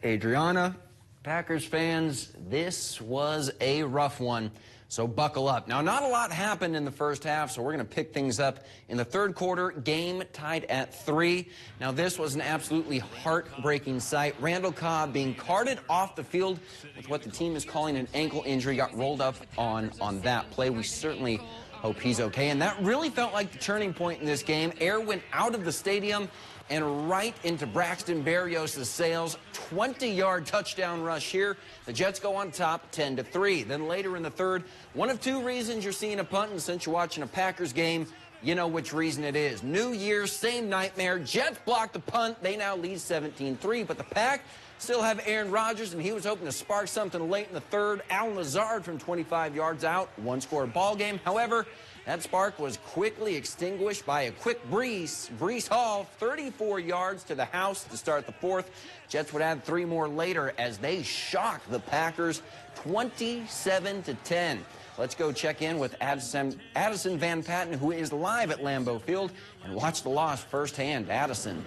Adriana, Packers fans, this was a rough one, so buckle up. Now, not a lot happened in the first half, so we're going to pick things up in the third quarter. Game tied at 3. Now, this was an absolutely heartbreaking sight. Randall Cobb being carted off the field with what the team is calling an ankle injury. Got rolled up on that play. We certainly hope he's okay. And that really felt like the turning point in this game. Air went out of the stadium and right into Braxton Berrios' sails. 20-yard touchdown rush here. The Jets go on top 10-3. Then later in the third, one of two reasons you're seeing a punt, and since you're watching a Packers game, you know which reason it is. New Year, same nightmare. Jets block the punt. They now lead 17-3, but the Pack still have Aaron Rodgers, and he was hoping to spark something late in the third. Allen Lazard from 25 yards out, one-score ball game. However, that spark was quickly extinguished by a quick Breece Hall, 34 yards to the house to start the fourth. Jets would add 3 more later as they shock the Packers 27-10. Let's go check in with Addison Van Patten, who is live at Lambeau Field, and watch the loss firsthand. Addison.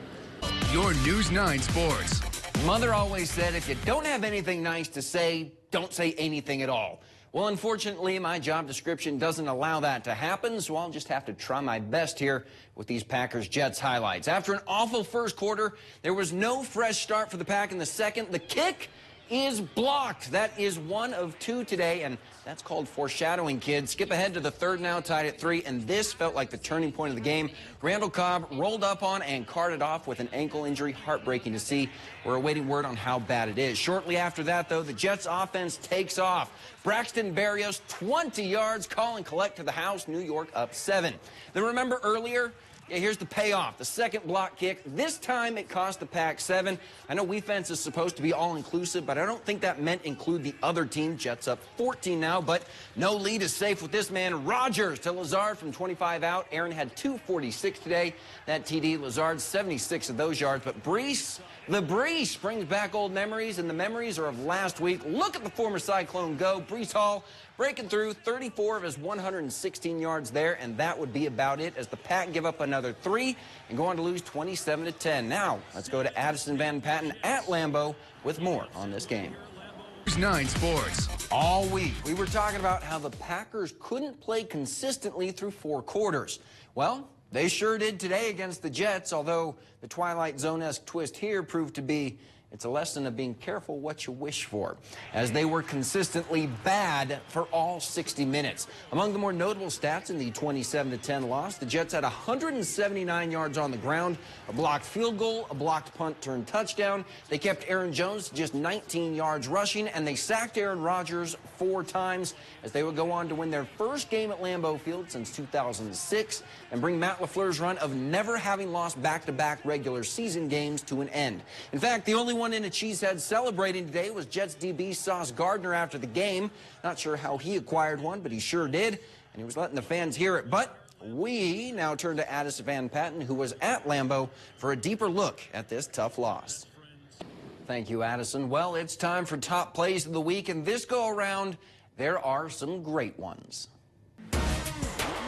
Your News 9 Sports. Mother always said, if you don't have anything nice to say, don't say anything at all. Well, unfortunately, my job description doesn't allow that to happen, so I'll just have to try my best here with these Packers-Jets highlights. After an awful first quarter, there was no fresh start for the Pack in the second. The kick is blocked. That is 1 of 2 today, and that's called foreshadowing, kids. Skip ahead to the third now, tied at 3, and this felt like the turning point of the game. Randall Cobb rolled up on and carted off with an ankle injury. Heartbreaking to see. We're awaiting word on how bad it is. Shortly after that, though, the Jets offense takes off. Braxton Berrios, 20 yards, call and collect to the house. New York up 7. Then remember earlier, here's the payoff. The second block kick. This time it cost the Pack 7. I know defense is supposed to be all-inclusive, but I don't think that meant include the other team. Jets up 14 now, but no lead is safe with this man. Rodgers to Lazard from 25 out. Aaron had 246 today. That TD, Lazard 76 of those yards. But Breece, the Breece brings back old memories, and the memories are of last week. Look at the former Cyclone go. Breece Hall breaking through 34 of his 116 yards there, and that would be about it as the Pack give up another 3 and go on to lose 27-10. Now, let's go to Addison Van Patten at Lambeau with more on this game. News 9 Sports. All week, we were talking about how the Packers couldn't play consistently through 4 quarters. Well, they sure did today against the Jets, although the Twilight Zone-esque twist here proved to be it's a lesson of being careful what you wish for, as they were consistently bad for all 60 minutes. Among the more notable stats in the 27-10 loss, the Jets had 179 yards on the ground, a blocked field goal, a blocked punt turned touchdown. They kept Aaron Jones to just 19 yards rushing, and they sacked Aaron Rodgers 4 times as they would go on to win their first game at Lambeau Field since 2006 and bring Matt LaFleur's run of never having lost back-to-back regular season games to an end. In fact, the only one in a cheesehead celebrating today was Jets DB Sauce Gardner after the game. Not sure how he acquired one, but he sure did, and he was letting the fans hear it. But we now turn to Addison Van Patten, who was at Lambeau for a deeper look at this tough loss. Thank you, Addison. Well, it's time for top plays of the week, and this go-around, there are some great ones.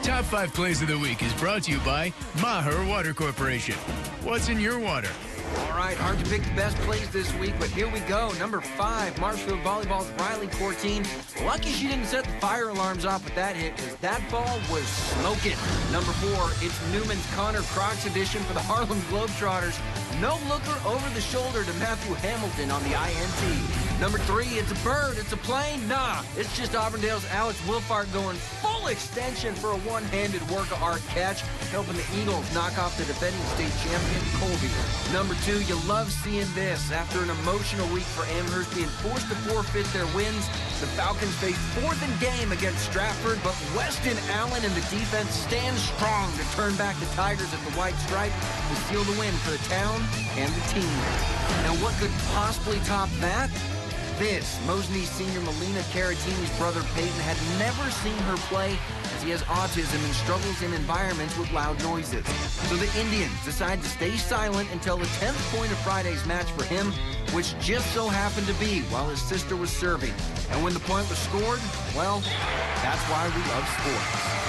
Top 5 plays of the week is brought to you by Maher Water Corporation. What's in your water? All right, hard to pick the best plays this week, but here we go. Number 5, Marshfield Volleyball's Riley Courtine. Lucky she didn't set the fire alarms off with that hit, because that ball was smoking. Number 4, it's Newman's Connor Crocs edition for the Harlem Globetrotters. No looker over the shoulder to Matthew Hamilton on the INT. Number 3, it's a bird, it's a plane. Nah, it's just Auburndale's Alex Wilfart going full extension for a one-handed work of art catch, helping the Eagles knock off the defending state champion, Colby. Number 2, you love seeing this. After an emotional week for Amherst being forced to forfeit their wins, the Falcons face 4th and game against Stratford, but Weston Allen and the defense stand strong to turn back the Tigers at the white stripe to seal the win for the town and the team. Now, what could possibly top that? This, Mosney senior Melina Caratini's brother Peyton had never seen her play as he has autism and struggles in environments with loud noises. So the Indians decide to stay silent until the 10th point of Friday's match for him, which just so happened to be while his sister was serving. And when the point was scored, well, that's why we love sports.